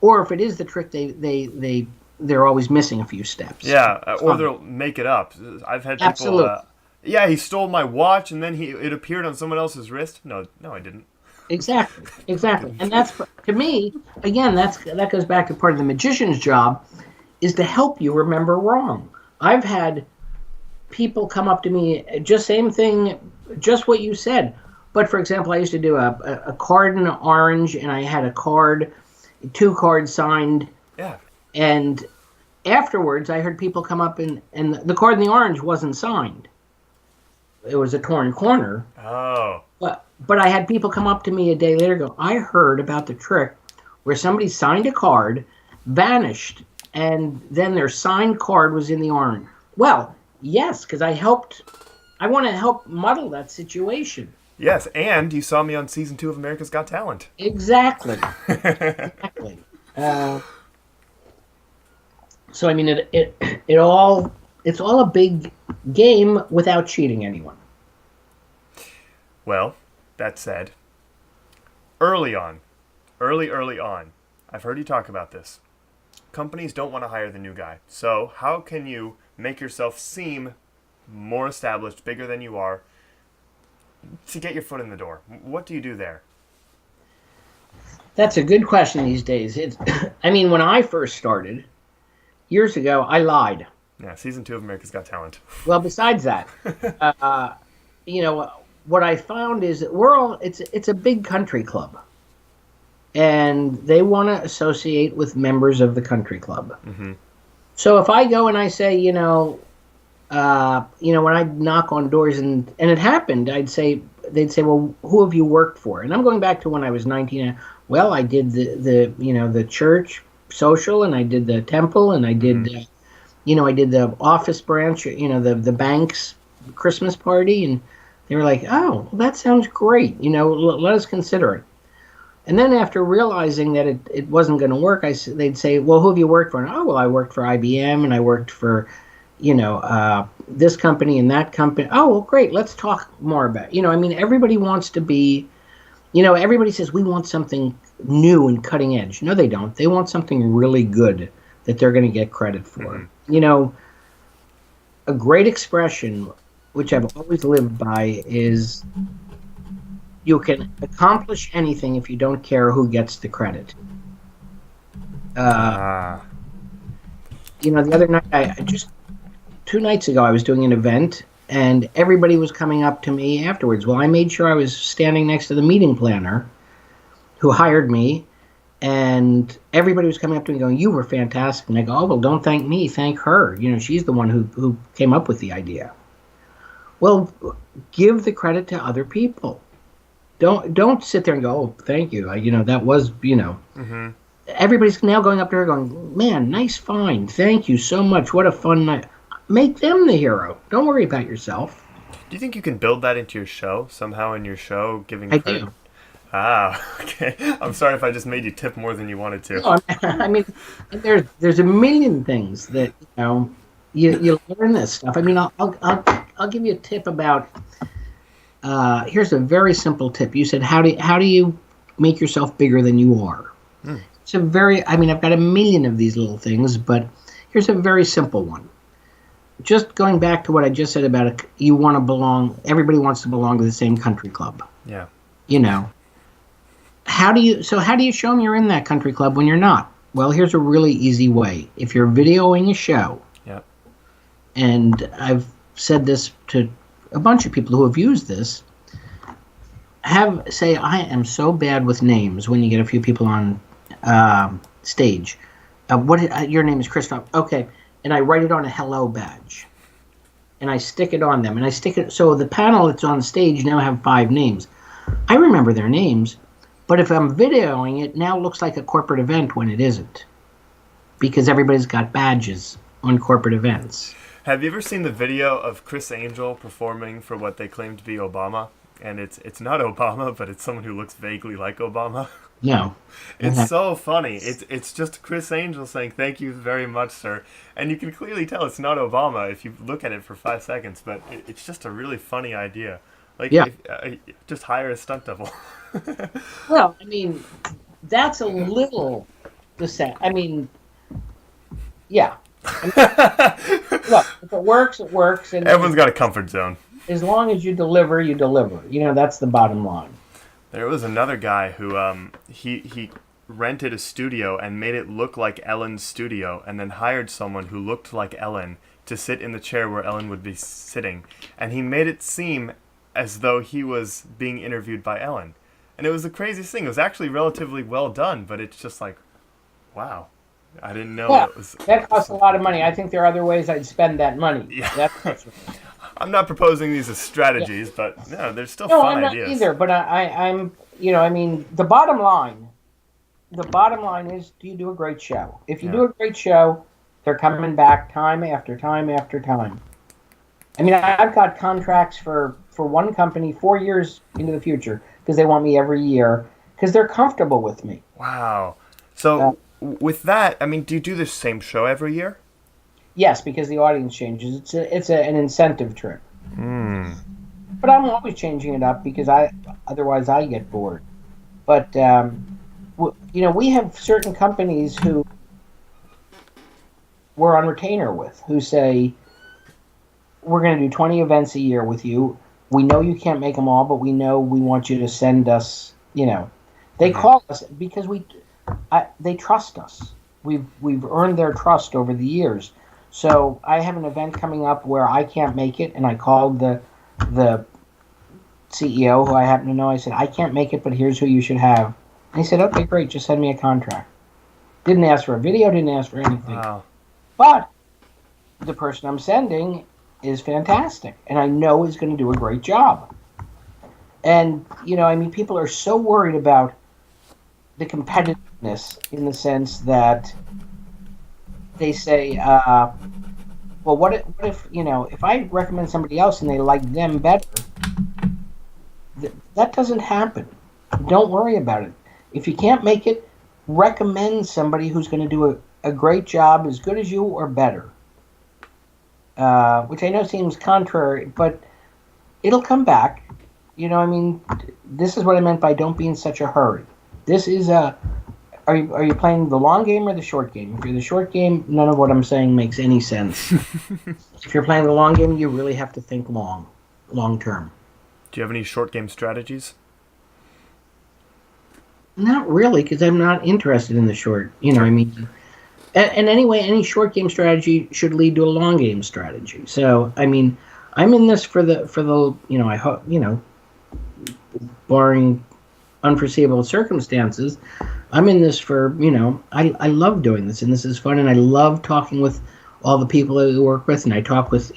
or if it is the trick, they're always missing a few steps. Yeah, or they'll make it up. I've had people, Absolutely. He stole my watch and then it appeared on someone else's wrist. No, I didn't. Exactly. And that's, to me, again, that goes back to part of the magician's job, is to help you remember wrong. I've had people come up to me, just same thing, just what you said. But for example, I used to do a card in orange, and I had two cards signed. Yeah. And afterwards, I heard people come up and the card in the orange wasn't signed. It was a torn corner. Oh. But I had people come up to me a day later and go, I heard about the trick where somebody signed a card, vanished, and then their signed card was in the orange. Well, yes, because I want to help muddle that situation. Yes, and you saw me on season 2 of America's Got Talent. Exactly. Exactly. So I mean, it's all a big game without cheating anyone. Well, that said, early on, I've heard you talk about this. Companies don't want to hire the new guy. So how can you make yourself seem more established, bigger than you are, to get your foot in the door? What do you do there? That's a good question these days. When I first started, years ago, I lied. Yeah, season 2 of America's Got Talent. Well, besides that, what I found is that it's a big country club. And they want to associate with members of the country club. Mm-hmm. So if I go and I say, when I knock on doors and it happened, they'd say, well, who have you worked for? And I'm going back to when I was 19. Well, I did the church social, and I did the temple, and I did, I did the office branch, the bank's Christmas party. And they were like, oh, well, that sounds great. Let us consider it. And then after realizing that it wasn't going to work, they'd say, well, who have you worked for? And, oh, well, I worked for IBM, and I worked for, this company and that company. Oh, well, great. Let's talk more about it. Everybody wants to be, everybody says we want something new and cutting edge. No, they don't. They want something really good that they're going to get credit for. Mm-hmm. A great expression, which I've always lived by, is you can accomplish anything if you don't care who gets the credit. The other night, 2 nights ago, I was doing an event, and everybody was coming up to me afterwards. Well, I made sure I was standing next to the meeting planner who hired me, and everybody was coming up to me going, you were fantastic. And I go, oh, well, don't thank me, thank her. She's the one who came up with the idea. Well, give the credit to other people. Don't sit there and go, oh, thank you. That was, Mm-hmm. Everybody's now going up to her going, man, nice find. Thank you so much. What a fun night. Make them the hero. Don't worry about yourself. Do you think you can build that into your show, somehow in your show, giving I credit? do. Okay. I'm sorry if I just made you tip more than you wanted to. No, there's a million things that, you learn this stuff. I'll give you a tip about, here's a very simple tip. You said, how do you make yourself bigger than you are? It's I've got a million of these little things, but here's a very simple one. Just going back to what I just said about you want to belong, everybody wants to belong to the same country club. Yeah. How do you show them you're in that country club when you're not? Well, here's a really easy way. If you're videoing a show, and I've said this to a bunch of people who have used this, say I am so bad with names when you get a few people on stage. Your name is Christoph? Okay, and I write it on a hello badge, and I stick it on them, and I stick it so the panel that's on stage now have 5 names. I remember their names, but if I'm videoing it, now it looks like a corporate event when it isn't, because everybody's got badges on corporate events. Have you ever seen the video of Chris Angel performing for what they claim to be Obama? And it's not Obama, but it's someone who looks vaguely like Obama. No. It's so funny. It's just Chris Angel saying, "Thank you very much, sir." And you can clearly tell it's not Obama if you look at it for 5 seconds, but it's just a really funny idea. Like, Yeah. just hire a stunt double. Well, I mean, that's a little the same. I mean, yeah. Look, if it works, it works. And Everyone's got a comfort zone. as long as you deliver, you deliver. That's the bottom line. There was another guy who he rented a studio and made it look like Ellen's studio, and then hired someone who looked like Ellen to sit in the chair where Ellen would be sitting, and he made it seem as though he was being interviewed by Ellen. And it was the craziest thing. It was actually relatively well done, but it's just like, wow. I didn't know Yeah, it was... that costs a lot of money. I think there are other ways I'd spend that money. Yeah. That's for sure. I'm not proposing these as strategies, but no, they're still No, fun I'm not ideas. either. But I'm, I mean, the bottom line is, do you do a great show? If you do a great show, they're coming back time after time after time. I mean, I've got contracts for one company 4 years into the future because they want me every year because they're comfortable with me. Wow. So with that, I mean, do you do the same show every year? Yes, because the audience changes. It's an incentive trip. Hmm. But I'm always changing it up because otherwise I get bored. But we have certain companies who we're on retainer with who say, we're going to do 20 events a year with you. We know you can't make them all, but we know we want you to send us. They call us because they trust us. We've earned their trust over the years. So I have an event coming up where I can't make it, and I called the CEO, who I happen to know. I said, I can't make it, but here's who you should have. And he said, okay, great, just send me a contract. Didn't ask for a video, didn't ask for anything. Wow. But the person I'm sending is fantastic, and I know is going to do a great job. And, people are so worried about the competitiveness in the sense that they say, well, what if if I recommend somebody else and they like them better, that doesn't happen. Don't worry about it. If you can't make it, recommend somebody who's going to do a great job, as good as you or better. Which I know seems contrary, but it'll come back. This is what I meant by don't be in such a hurry. This is Are you playing the long game or the short game? If you're the short game, none of what I'm saying makes any sense. If you're playing the long game, you really have to think long term. Do you have any short game strategies? Not really, because I'm not interested in the short. And anyway, any short game strategy should lead to a long game strategy. So, I'm in this for the I hope barring unforeseeable circumstances, I'm in this for, I love doing this, and this is fun, and I love talking with all the people that we work with, and I talk with,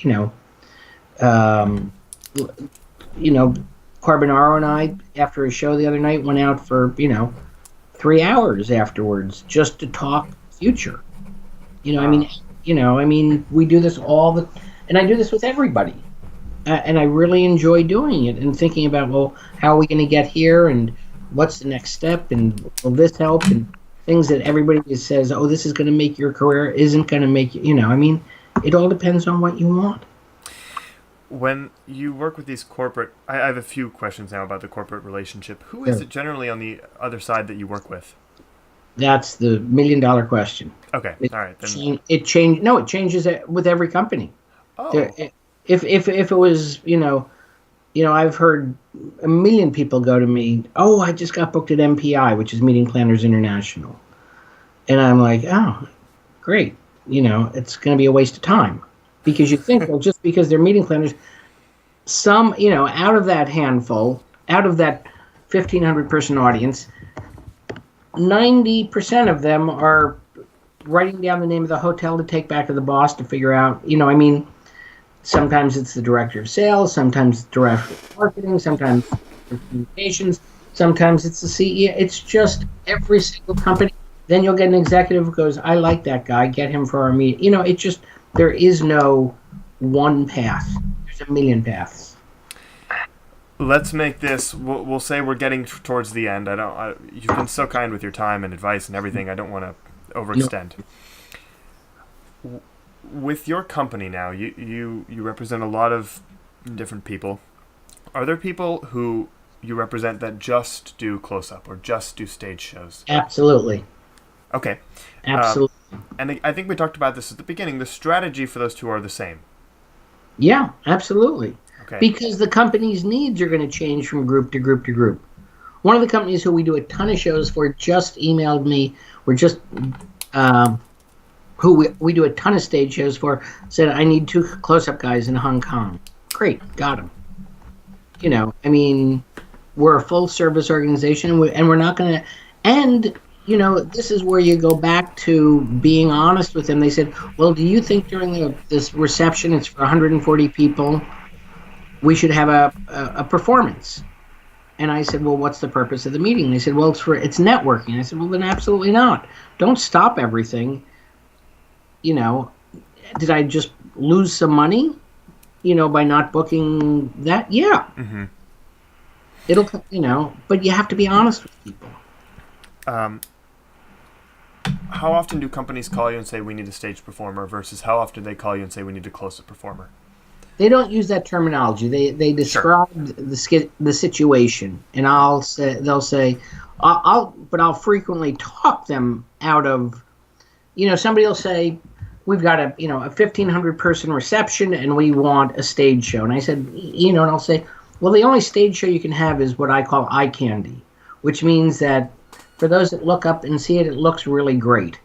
Carbonaro and I, after a show the other night, went out for, 3 hours afterwards just to talk future. We do this and I do this with everybody. And I really enjoy doing it and thinking about, well, how are we going to get here, and what's the next step, and will this help, and things that everybody says, oh, this is going to make your career, isn't going to make you, it all depends on what you want. When you work with these corporate, I have a few questions now about the corporate relationship. Who is it generally on the other side that you work with? That's the $1 million question. Okay, all right. Then. It changes with every company. Oh. If it was, I've heard a million people go to me, oh, I just got booked at MPI, which is Meeting Planners International. And I'm like, oh, great. It's going to be a waste of time. Because you think, well, just because they're meeting planners, some, out of that handful, out of that 1,500 person audience, 90% of them are writing down the name of the hotel to take back to the boss to figure out, sometimes it's the director of sales, sometimes it's the director of marketing, sometimes it's communications, sometimes it's the CEO. It's just every single company. Then you'll get an executive who goes, I like that guy, get him for our meeting. There is no one path. There's a million paths. Let's make this. We'll say we're getting towards the end. You've been so kind with your time and advice and everything. I don't want to overextend. No. With your company now, you represent a lot of different people. Are there people who you represent that just do close-up or just do stage shows? Absolutely. Okay. Absolutely. And I think we talked about this at the beginning. The strategy for those two are the same. Yeah, absolutely. Okay. Because the company's needs are going to change from group to group to group. One of the companies who we do a ton of shows for just emailed me. Who we do a ton of stage shows for, said, I need 2 close-up guys in Hong Kong. Great, got them. We're a full-service organization, and we're not going to... And, this is where you go back to being honest with them. They said, well, do you think during this reception, it's for 140 people, we should have a performance? And I said, well, what's the purpose of the meeting? They said, well, it's networking. I said, well, then absolutely not. Don't stop everything. Did I just lose some money, by not booking that? Yeah. Mm-hmm. But you have to be honest with people. How often do companies call you and say we need a stage performer versus how often do they call you and say we need a close-up performer? They don't use that terminology. They describe the situation, and they'll say, I'll frequently talk them out of, somebody will say, we've got a 1,500 person reception and we want a stage show. And I said, and I'll say, well, the only stage show you can have is what I call eye candy, which means that for those that look up and see it, it looks really great.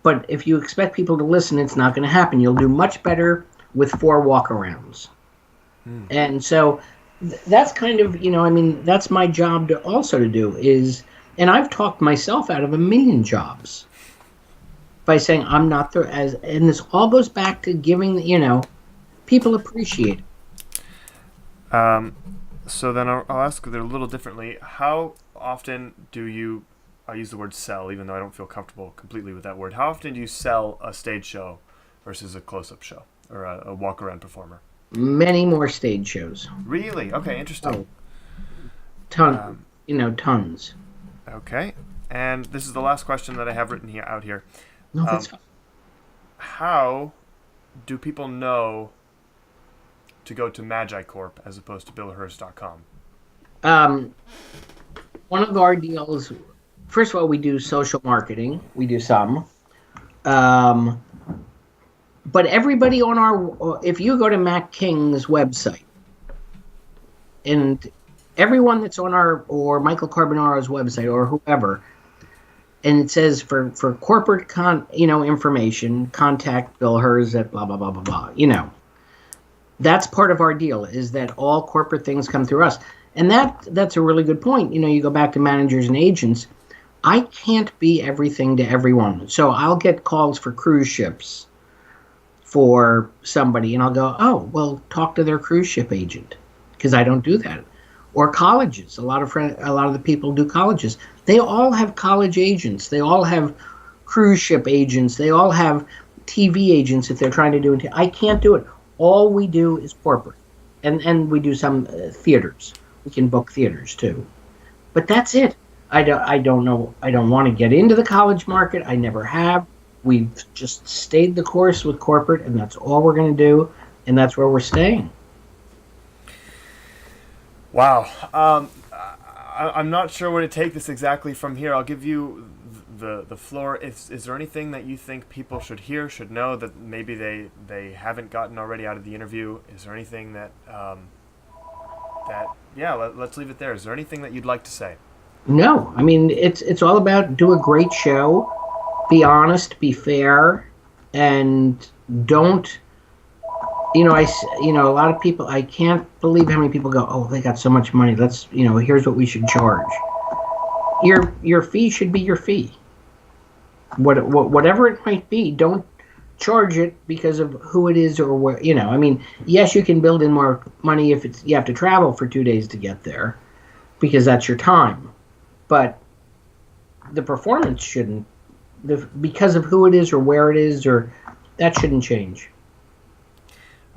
But if you expect people to listen, it's not going to happen. You'll do much better with 4 walkarounds. And so that's kind of, that's my job to do is, and I've talked myself out of a million jobs by saying I'm not there and this all goes back to giving, people appreciate it. So then I'll ask it a little differently. How often do you, I use the word sell, even though I don't feel comfortable completely with that word. How often do you sell a stage show versus a close-up show or a walk-around performer? Many more stage shows. Really? Okay, interesting. Tons. Okay. And this is the last question that I have written out here. No, that's fine. How do people know to go to MagiCorp as opposed to BillHerz.com? One of our deals, first of all, we do social marketing. We do some. But everybody if you go to Mac King's website, and everyone that's on or Michael Carbonara's website or whoever, and it says for corporate information, contact Bill Herz at blah, blah, blah, blah, blah, That's part of our deal, is that all corporate things come through us. And that's a really good point. You go back to managers and agents. I can't be everything to everyone. So I'll get calls for cruise ships for somebody, and I'll go, oh, well, talk to their cruise ship agent, because I don't do that. Or colleges. A lot of the people do colleges. They all have college agents. They all have cruise ship agents. They all have TV agents if they're trying to do it. I can't do it. All we do is corporate, and we do some theaters. We can book theaters too, but that's it. I don't know. I don't want to get into the college market. I never have. We've just stayed the course with corporate, and that's all we're going to do, and that's where we're staying. Wow. I'm not sure where to take this exactly from here. I'll give you the floor. Is there anything that you think people should hear, should know, that maybe they haven't gotten already out of the interview? Is there anything that let's leave it there. Is there anything that you'd like to say? No. I mean, it's all about do a great show, be honest, be fair, and don't A lot of people, I can't believe how many people go, oh, they got so much money. Here's what we should charge. Your fee should be your fee. Whatever it might be, don't charge it because of who it is or where, yes, you can build in more money if you have to travel for 2 days to get there because that's your time. But the performance shouldn't, because of who it is or where it is, or that shouldn't change.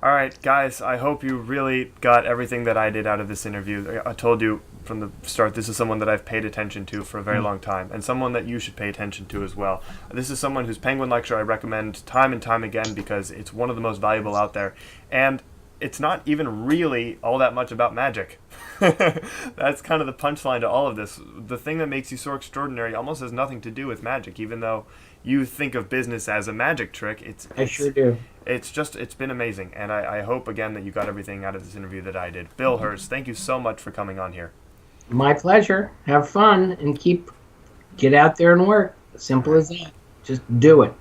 All right, guys, I hope you really got everything that I did out of this interview. I told you from the start, this is someone that I've paid attention to for a very long time, and someone that you should pay attention to as well. This is someone whose Penguin lecture I recommend time and time again because it's one of the most valuable out there, and it's not even really all that much about magic. That's kind of the punchline to all of this. The thing that makes you so extraordinary almost has nothing to do with magic, even though you think of business as a magic trick. I sure do. It's been amazing, and I hope again that you got everything out of this interview that I did. Bill Herz, thank you so much for coming on here. My pleasure. Have fun and get out there and work. Simple as that. Just do it.